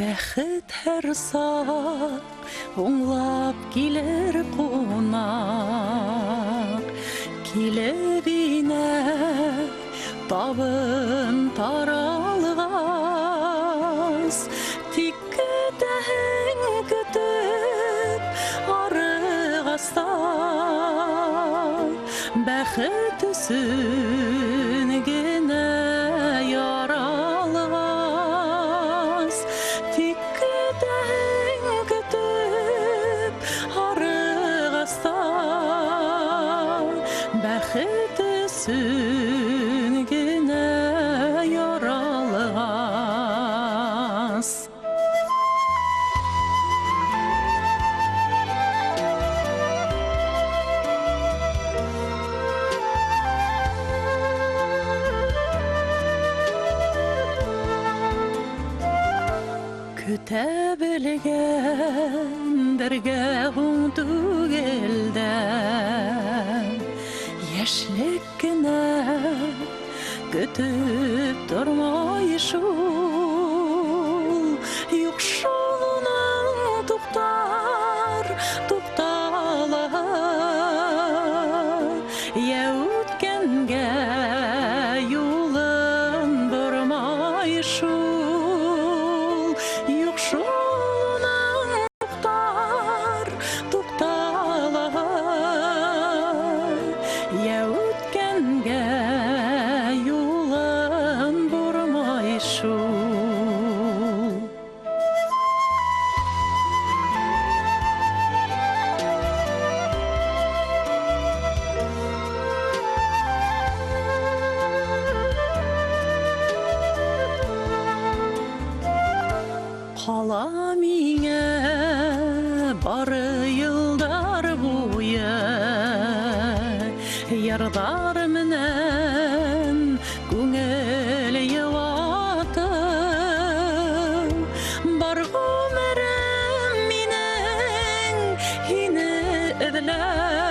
Бәхет һәр саҡ һуңлап килер ҡунаҡ, килеп инә табын таралғас, тик көтәһең көтөп арығаста, бәхет өсөн генә яралғас, тик көтәһең көтөп арығаста, бәхет өсөн генә яралғас. Көтә белгәндәргә һуң түгелдән, яшьлек кенә көтөп тормай шул, юк шул уның туктар, туктала, я үткәнгә юлын бормай шул, юк шул уның туктар, туктала, я үткәнгә юлын бормай шул. Кала миңә бары йылдар буе, ярдар менән күңел йыуатып, бар ғүмерем минең һине эҙләп.